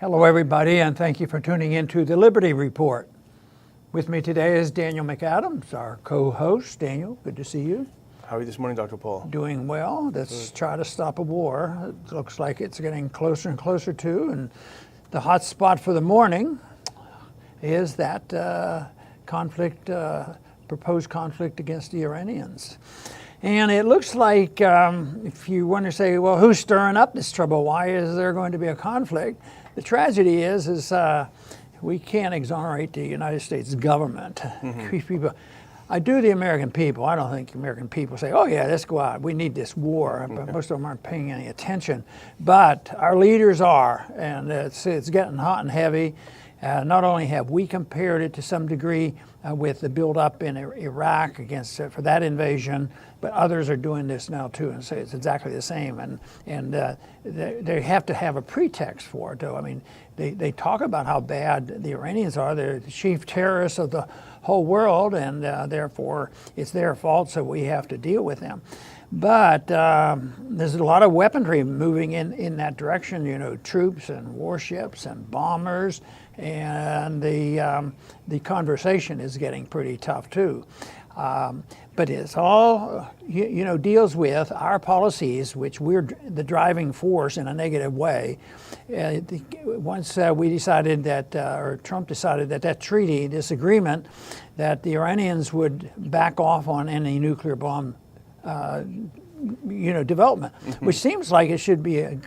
Hello, everybody, and thank you for tuning in to the Liberty Report. With me today is Daniel McAdams, our co-host. Daniel, good to see you. How are you this morning, Dr. Paul? Doing well. Let's try to stop a war. It looks like it's getting closer and closer to, and the hot spot for the morning is that proposed conflict against the Iranians. And it looks like, if you want to say, well, who's stirring up this trouble? Why is there going to be a conflict? The tragedy is we can't exonerate the United States government. People, I do the American people. I don't think the American people say, oh yeah, let's go out. We need this war. But most of them aren't paying any attention. But our leaders are, and it's getting hot and heavy. Not only have we compared it to some degree with the buildup in Iraq for that invasion, but others are doing this now too and say it's exactly the same. And they have to have a pretext for it, though. I mean, they talk about how bad the Iranians are. They're the chief terrorists of the whole world, and therefore it's their fault, so we have to deal with them. But there's a lot of weaponry moving in that direction, you know, troops and warships and bombers, and the conversation is getting pretty tough too. But it's all, deals with our policies, which we're the driving force in a negative way. Once we decided that, or Trump decided that treaty, this agreement, that the Iranians would back off on any nuclear bomb development, which seems like it should be a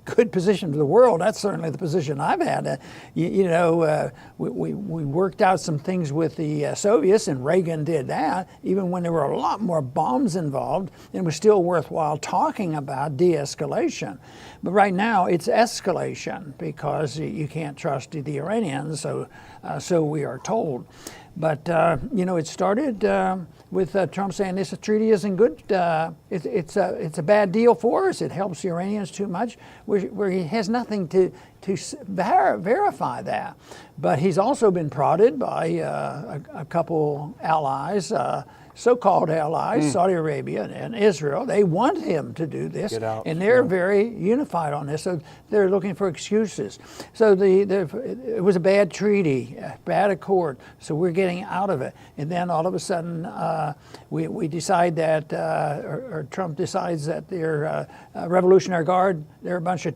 good position for the world. That's certainly the position I've had. We worked out some things with the Soviets, and Reagan did that, even when there were a lot more bombs involved. It was still worthwhile talking about de-escalation. But right now, it's escalation because you can't trust the Iranians, so we are told. But, it started with Trump saying this treaty isn't good. It's a bad deal for us. It helps the Iranians too much, where he has nothing to verify that. But he's also been prodded by a couple allies, so-called allies, Saudi Arabia and Israel. They want him to do this, and they're very unified on this, so they're looking for excuses. So it was a bad treaty, a bad accord, so we're getting out of it. And then all of a sudden, we decide that, or Trump decides that their Revolutionary Guard, they're a bunch of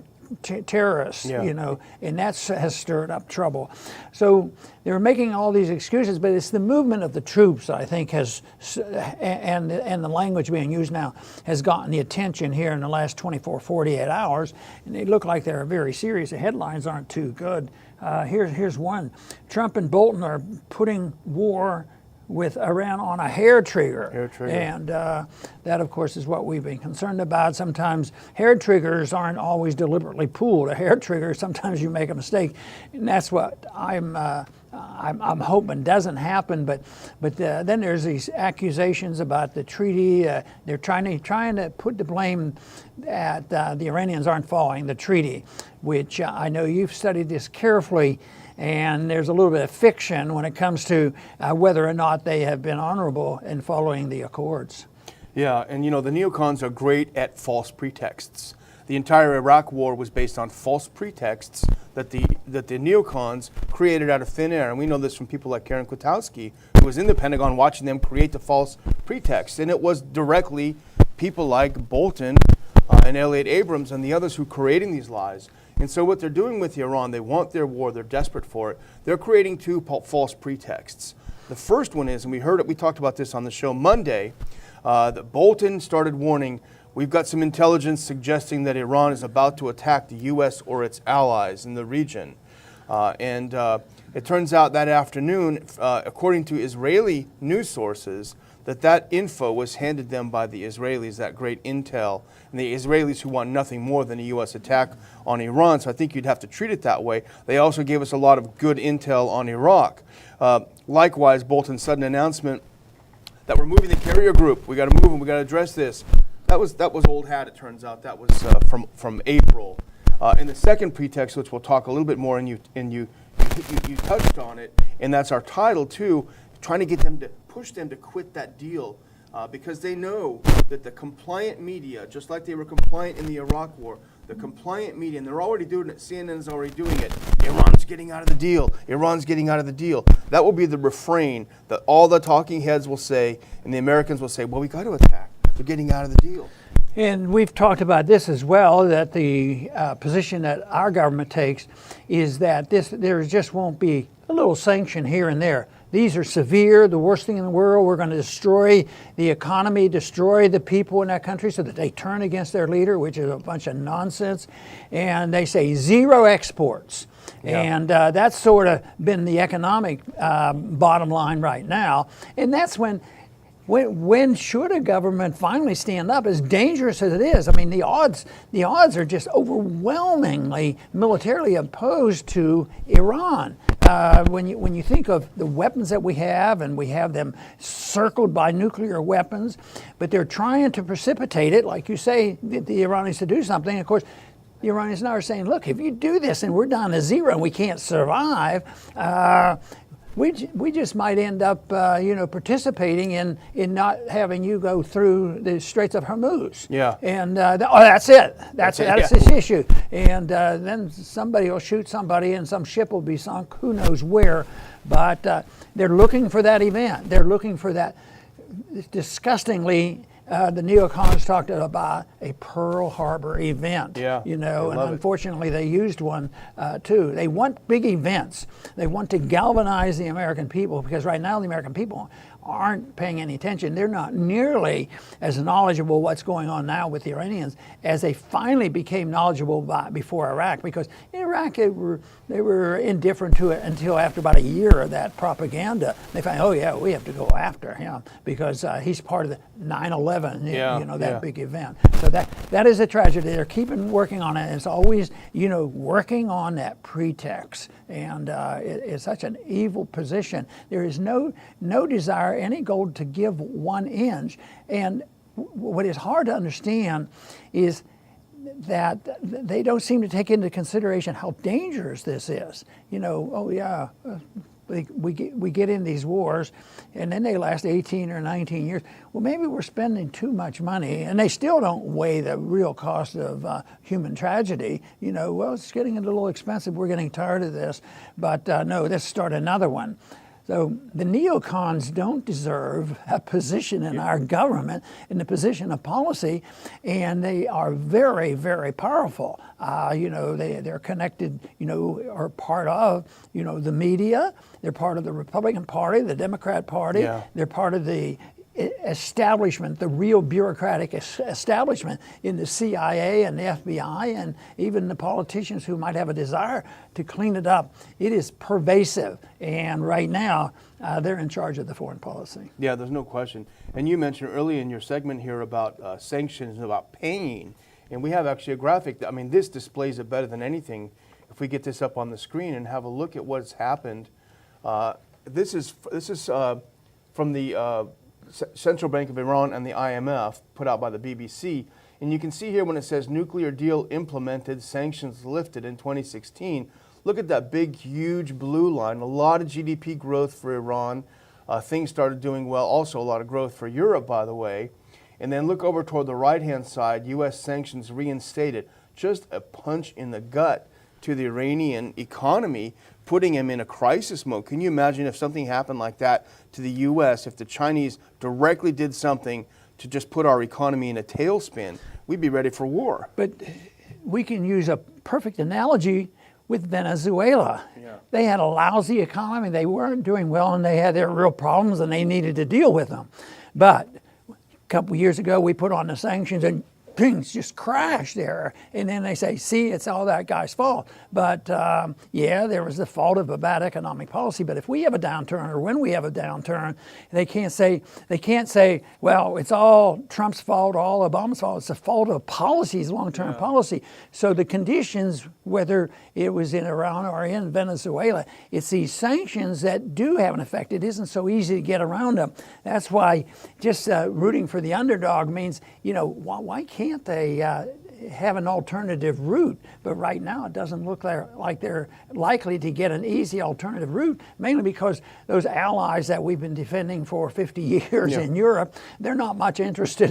terrorists, and that has stirred up trouble. So they're making all these excuses, but it's the movement of the troops, I think, and the language being used now has gotten the attention here in the last 24, 48 hours, and they look like they're very serious. The headlines aren't too good. Here's one. Trump and Bolton are putting war with Iran on a hair trigger. And that, of course, is what we've been concerned about. Sometimes hair triggers aren't always deliberately pulled. A hair trigger, sometimes you make a mistake, and that's what I'm hoping doesn't happen. But then there's these accusations about the treaty. They're trying to put the blame that the Iranians aren't following the treaty, which I know you've studied this carefully. And there's a little bit of fiction when it comes to whether or not they have been honorable in following the accords. Yeah, and the neocons are great at false pretexts. The entire Iraq war was based on false pretexts that the neocons created out of thin air. And we know this from people like Karen Kwiatkowski, who was in the Pentagon watching them create the false pretext. And it was directly people like Bolton and Elliot Abrams and the others who creating these lies. And so what they're doing with Iran, they want their war, they're desperate for it. They're creating two false pretexts. The first one is, and we talked about this on the show Monday, that Bolton started warning, we've got some intelligence suggesting that Iran is about to attack the U.S. or its allies in the region. And it turns out that afternoon, according to Israeli news sources, that info was handed them by the Israelis, that great intel, and the Israelis who want nothing more than a U.S. attack on Iran, so I think you'd have to treat it that way. They also gave us a lot of good intel on Iraq. Likewise, Bolton's sudden announcement that we're moving the carrier group, we got to move them, we got to address this. That was old hat, it turns out. That was from April. And the second pretext, which we'll talk a little bit more, and you touched on it, and that's our title too, trying to get them to push them to quit that deal because they know that the compliant media, just like they were compliant in the Iraq war, the compliant media, and they're already doing it. CNN's already doing it. Iran's getting out of the deal. Iran's getting out of the deal. That will be the refrain that all the talking heads will say, and the Americans will say, well, we got to attack. They're getting out of the deal. And we've talked about this as well, that the position that our government takes is that there just won't be a little sanction here and there. These are severe, the worst thing in the world. We're going to destroy the economy, destroy the people in that country so that they turn against their leader, which is a bunch of nonsense. And they say zero exports. Yeah. And that's sort of been the economic bottom line right now. And that's when should a government finally stand up, as dangerous as it is? I mean, the odds are just overwhelmingly militarily opposed to Iran. When you think of the weapons that we have, and we have them circled by nuclear weapons, but they're trying to precipitate it, like you say, the Iranians to do something. Of course, the Iranians now are saying, look, if you do this and we're down to zero and we can't survive, we just might end up, participating in not having you go through the Straits of Hormuz. Yeah. And that's it. That's this issue. And then somebody will shoot somebody, and some ship will be sunk. Who knows where? But they're looking for that event. They're looking for that. Disgustingly, the neocons talked about a Pearl Harbor event. Yeah, and unfortunately they used one too. They want big events. They want to galvanize the American people, because right now the American people aren't paying any attention. They're not nearly as knowledgeable what's going on now with the Iranians as they finally became knowledgeable before Iraq, because in Iraq they were indifferent to it until after about a year of that propaganda. They find, oh yeah, we have to go after him because he's part of the 9/11, that big event. So that is a tragedy. They're keeping working on it. It's always, working on that pretext, and it's such an evil position. There is no desire, any goal to give 1 inch. And what is hard to understand is that they don't seem to take into consideration how dangerous this is. We get in these wars, and then they last 18 or 19 years. Well, maybe we're spending too much money, and they still don't weigh the real cost of human tragedy. Well, it's getting a little expensive. We're getting tired of this. But no, let's start another one. So the neocons don't deserve a position in our government, in the position of policy, and they are very, very powerful. They're connected, are part of, the media. They're part of the Republican Party, the Democrat Party. Yeah. They're part of the establishment, the real bureaucratic establishment in the CIA and the FBI, and even the politicians who might have a desire to clean it up. It is pervasive, and right now they're in charge of the foreign policy. Yeah, there's no question. And you mentioned earlier in your segment here about sanctions and about paying, and we have actually a graphic. This displays it better than anything. If we get this up on the screen and have a look at what's happened, this is from the Central Bank of Iran and the IMF, put out by the BBC. And you can see here when it says nuclear deal implemented, sanctions lifted in 2016. Look at that big, huge blue line. A lot of GDP growth for Iran. Things started doing well. Also a lot of growth for Europe, by the way. And then look over toward the right-hand side, U.S. sanctions reinstated. Just a punch in the gut to the Iranian economy, putting him in a crisis mode. Can you imagine if something happened like that to the U.S., if the Chinese directly did something to just put our economy in a tailspin? We'd be ready for war. But we can use a perfect analogy with Venezuela. Yeah. They had a lousy economy. They weren't doing well, and they had their real problems, and they needed to deal with them. But a couple of years ago, we put on the sanctions, and things just crashed there. And then they say, see, it's all that guy's fault. But there was the fault of a bad economic policy. But if we have a downturn, or when we have a downturn, they can't say, well, it's all Trump's fault, or all Obama's fault. It's the fault of policies, long-term policy. So the conditions, whether it was in Iran or in Venezuela, it's these sanctions that do have an effect. It isn't so easy to get around them. That's why just rooting for the underdog means, why can't they have an alternative route, but right now it doesn't look like they're likely to get an easy alternative route, mainly because those allies that we've been defending for 50 years in Europe, they're not much interested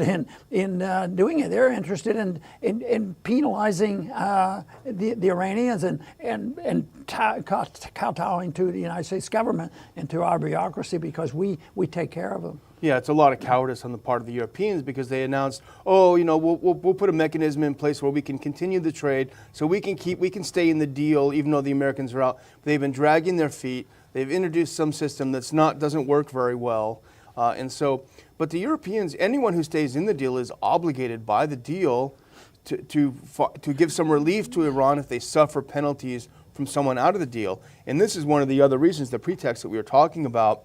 in doing it. They're interested in penalizing the Iranians and kowtowing to the United States government and to our bureaucracy because we take care of them. Yeah, it's a lot of cowardice on the part of the Europeans because they announced, oh, we'll put a mechanism in place where we can continue the trade, so we can stay in the deal even though the Americans are out. They've been dragging their feet. They've introduced some system doesn't work very well, but the Europeans, anyone who stays in the deal is obligated by the deal to give some relief to Iran if they suffer penalties from someone out of the deal. And this is one of the other reasons, the pretext that we were talking about,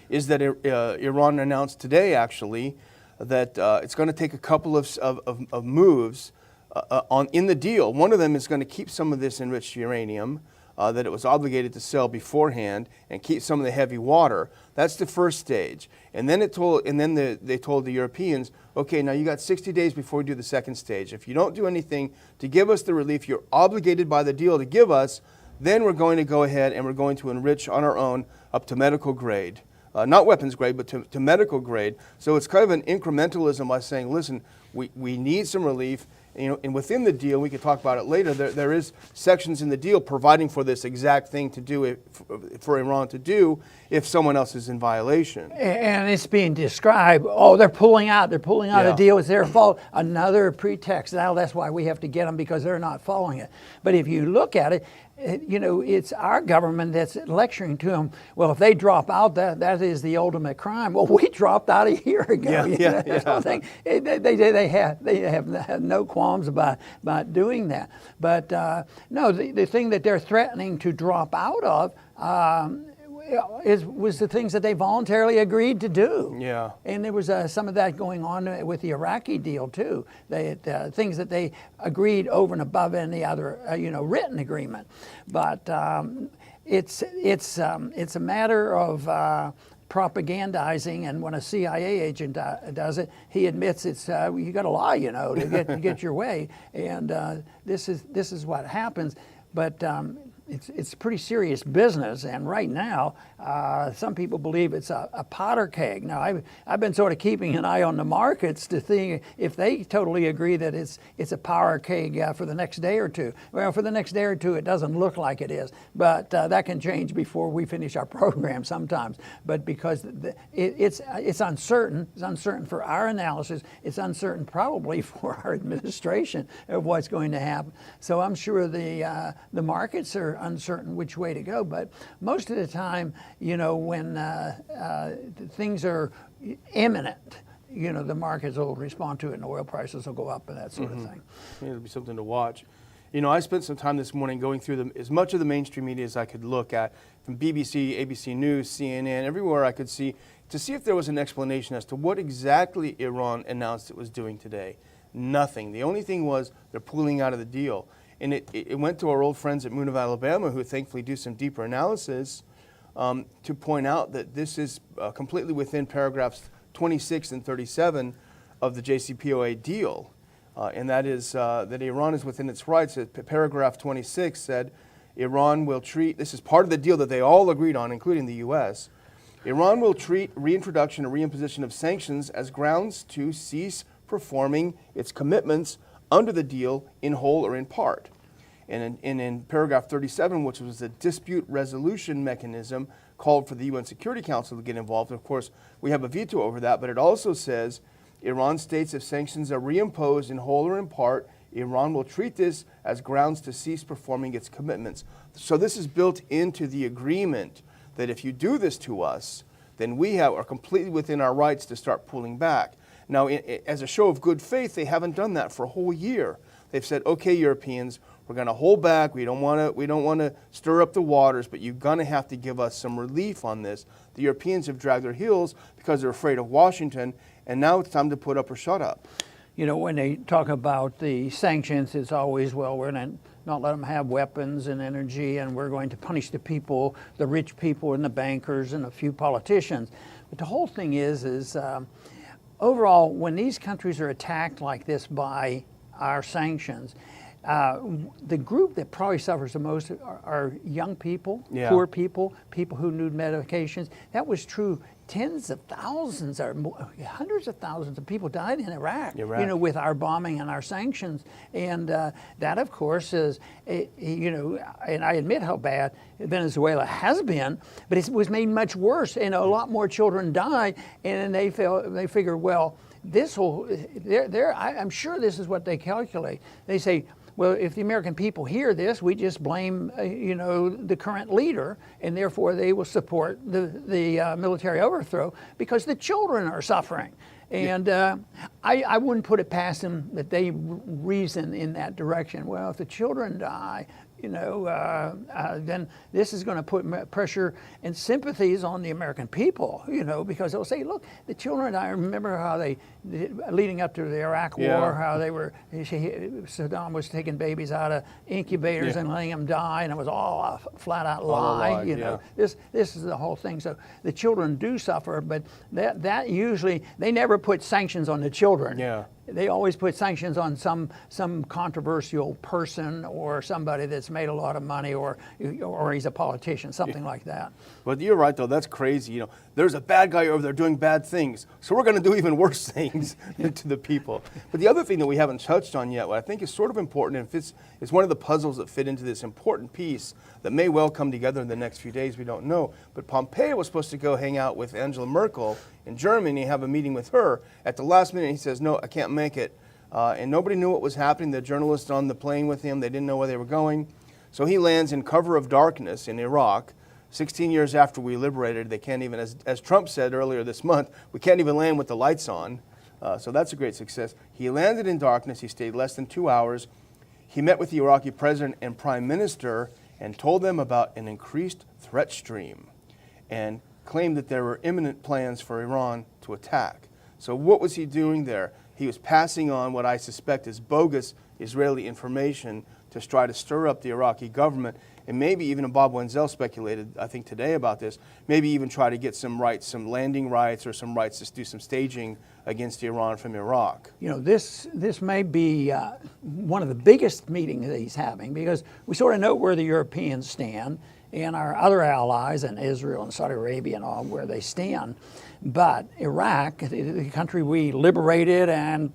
is that Iran announced today, actually, that it's going to take a couple of moves in the deal. One of them is going to keep some of this enriched uranium that it was obligated to sell beforehand and keep some of the heavy water. That's the first stage. And then they told the Europeans, okay, now you got 60 days before we do the second stage. If you don't do anything to give us the relief you're obligated by the deal to give us, then we're going to go ahead and we're going to enrich on our own up to medical grade. Not weapons grade, but to medical grade. So it's kind of an incrementalism by saying, listen, we need some relief. And within the deal, we could talk about it later, there is sections in the deal providing for this exact thing to do it, for Iran to do if someone else is in violation. And it's being described, they're pulling out the deal, it's their fault. Another pretext. Now that's why we have to get them because they're not following it. But if you look at it, it's our government that's lecturing to them. Well, if they drop out, that is the ultimate crime. Well, we dropped out a year ago. They have no qualms about doing that. But no, the thing that they're threatening to drop out of was the things that they voluntarily agreed to do. Yeah. And there was some of that going on with the Iraqi deal too. Things that they agreed over and above any other written agreement. But it's a matter of propagandizing, and when a CIA agent does it, he admits it's you got to lie, to get your way, and this is what happens. But it's pretty serious business, and right now, some people believe it's a powder keg. Now, I've been sort of keeping an eye on the markets to think if they totally agree that it's a powder keg for the next day or two. Well, for the next day or two, it doesn't look like it is, but that can change before we finish our program sometimes. But because it's uncertain, it's uncertain for our analysis, it's uncertain probably for our administration of what's going to happen. So I'm sure the markets are uncertain which way to go, but most of the time, when things are imminent, the markets will respond to it and oil prices will go up and that sort of thing. Yeah, it'll be something to watch. I spent some time this morning going through as much of the mainstream media as I could look at, from BBC, ABC News, CNN, everywhere I could see, to see if there was an explanation as to what exactly Iran announced it was doing today. Nothing. The only thing was they're pulling out of the deal. And it went to our old friends at Moon of Alabama, who thankfully do some deeper analysis, to point out that this is completely within paragraphs 26 and 37 of the JCPOA deal. And that is that Iran is within its rights. Paragraph 26 said, Iran will treat, this is part of the deal that they all agreed on, including the U.S., Iran will treat reintroduction or reimposition of sanctions as grounds to cease performing its commitments under the deal in whole or in part. And in paragraph 37, which was the dispute resolution mechanism, called for the UN Security Council to get involved. Of course, we have a veto over that, but it also says, Iran states if sanctions are reimposed in whole or in part, Iran will treat this as grounds to cease performing its commitments. So this is built into the agreement that if you do this to us, then we are completely within our rights to start pulling back. Now, as a show of good faith, they haven't done that for a whole year. They've said, okay, Europeans, we're going to hold back. We don't want to stir up the waters, but you're going to have to give us some relief on this. The Europeans have dragged their heels because they're afraid of Washington, and now it's time to put up or shut up. When they talk about the sanctions, it's always, well, we're going to not let them have weapons and energy, and we're going to punish the people, the rich people and the bankers and a few politicians. But the whole thing is overall, when these countries are attacked like this by our sanctions, the group that probably suffers the most are young people, poor people, people who need medications. That was true. Tens of thousands or hundreds of thousands of people died in Iraq, with our bombing and our sanctions. And that, of course, is, and I admit how bad Venezuela has been, but it was made much worse, and a lot more children died. And they figure, well, this will, I'm sure this is what they calculate. They say, well, if the American people hear this, we just blame, the current leader, and therefore they will support the military overthrow because the children are suffering. And I wouldn't put it past them that they reason in that direction. Well, if the children die, then this is going to put pressure and sympathies on the American people, because they'll say, look, the children, I remember how they, leading up to the Iraq War, how Saddam was taking babies out of incubators and letting them die, and it was all a flat out lie, This is the whole thing. So the children do suffer, but that usually, they never put sanctions on the children. They always put sanctions on some controversial person or somebody that's made a lot of money, or he's a politician, something like that. But you're right, though. That's crazy. There's a bad guy over there doing bad things, so we're going to do even worse things to the people. But the other thing that we haven't touched on yet, what I think is sort of important, and it's one of the puzzles that fit into this important piece that may well come together in the next few days, we don't know. But Pompeo was supposed to go hang out with Angela Merkel in Germany, have a meeting with her. At the last minute, he says, no, I can't make it. And nobody knew what was happening. The journalists on the plane with him, they didn't know where they were going. So he lands in cover of darkness in Iraq. 16 years after we liberated, they can't even, as Trump said earlier this month, we can't even land with the lights on. So that's a great success. He landed in darkness. He stayed less than 2 hours. He met with the Iraqi president and prime minister and told them about an increased threat stream and claimed that there were imminent plans for Iran to attack. So what was he doing there? He was passing on what I suspect is bogus Israeli information to try to stir up the Iraqi government, and maybe even Bob Wenzel speculated, I think today, about this, maybe even try to get some rights, some landing rights or some rights to do some staging against Iran from Iraq. This may be one of the biggest meetings that he's having, because we sort of know where the Europeans stand and our other allies and Israel and Saudi Arabia and all where they stand. But Iraq, the country we liberated and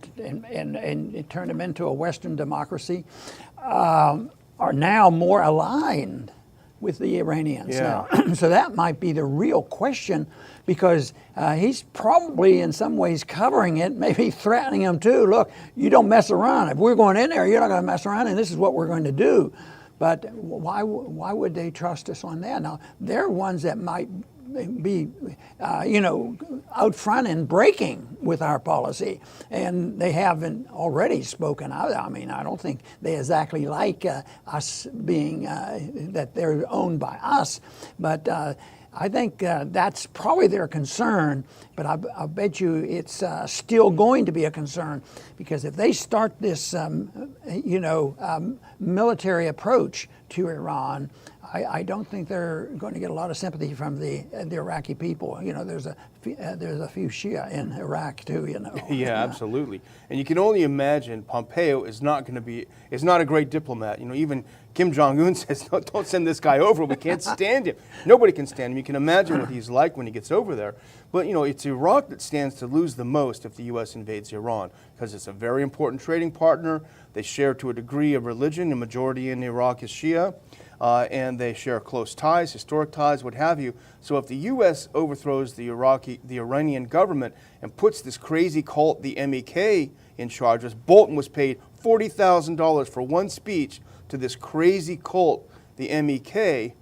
turned them into a Western democracy, are now more aligned with the Iranians now. So that might be the real question, because he's probably in some ways covering it, maybe threatening them too. Look, you don't mess around. If we're going in there, you're not going to mess around, and this is what we're going to do. But why would they trust us on that? Now, they're ones that might be, out front and breaking with our policy, and they haven't already spoken out. I mean, I don't think they exactly like us being that they're owned by us, but I think that's probably their concern. But I bet you it's still going to be a concern, because if they start this, military approach to Iran, I don't think they're going to get a lot of sympathy from the Iraqi people. There's a few Shia in Iraq too. Yeah, absolutely. And you can only imagine Pompeo is not a great diplomat. Even Kim Jong-un says, no, don't send this guy over. We can't stand him. Nobody can stand him. You can imagine what he's like when he gets over there. But it's Iraq that stands to lose the most if the U.S. invades Iran, because it's a very important trading partner. They share to a degree of religion. The majority in Iraq is Shia. And they share close ties, historic ties, what have you. So if the U.S. overthrows the Iranian government and puts this crazy cult, the MEK, in charge, as Bolton was paid $40,000 for one speech to this crazy cult, the MEK,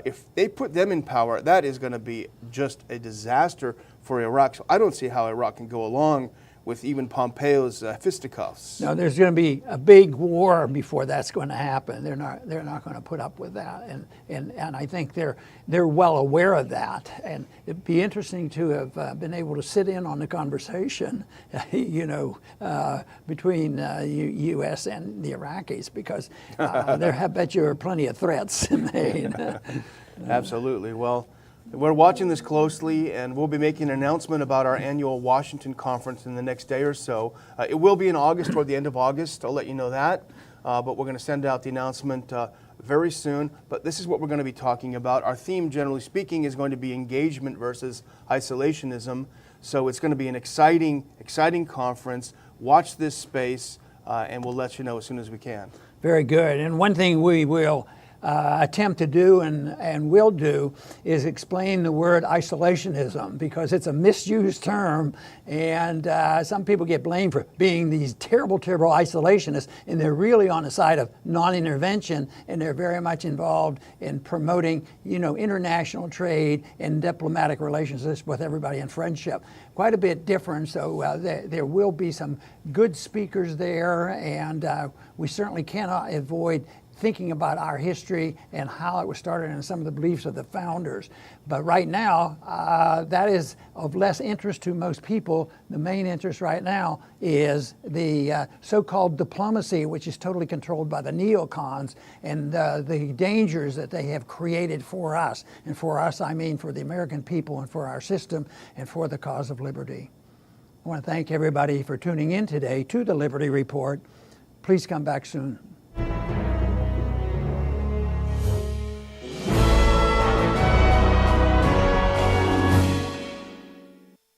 if they put them in power, that is going to be just a disaster for Iraq. So I don't see how Iraq can go along with even Pompeo's fisticuffs. No, there's going to be a big war before that's going to happen. They're not going to put up with that, and I think they're well aware of that. And it'd be interesting to have been able to sit in on the conversation, between U.S. and the Iraqis, because I bet you are plenty of threats made. Absolutely. Well, We're watching this closely, and we'll be making an announcement about our annual Washington conference in the next day or so. It will be in August, toward the end of August. I'll let you know that. But we're going to send out the announcement very soon. But this is what we're going to be talking about. Our theme, generally speaking, is going to be engagement versus isolationism. So it's going to be an exciting conference. Watch this space, and we'll let you know as soon as we can. Very good. And one thing we will attempt to do and will do is explain the word isolationism, because it's a misused term, and some people get blamed for being these terrible isolationists, and they're really on the side of non-intervention, and they're very much involved in promoting, international trade and diplomatic relationships with everybody and friendship. Quite a bit different, so there will be some good speakers there, and we certainly cannot avoid thinking about our history and how it was started and some of the beliefs of the founders. But right now, that is of less interest to most people. The main interest right now is the so-called diplomacy, which is totally controlled by the neocons, and the dangers that they have created for us. And for us, I mean for the American people and for our system and for the cause of liberty. I want to thank everybody for tuning in today to the Liberty Report. Please come back soon.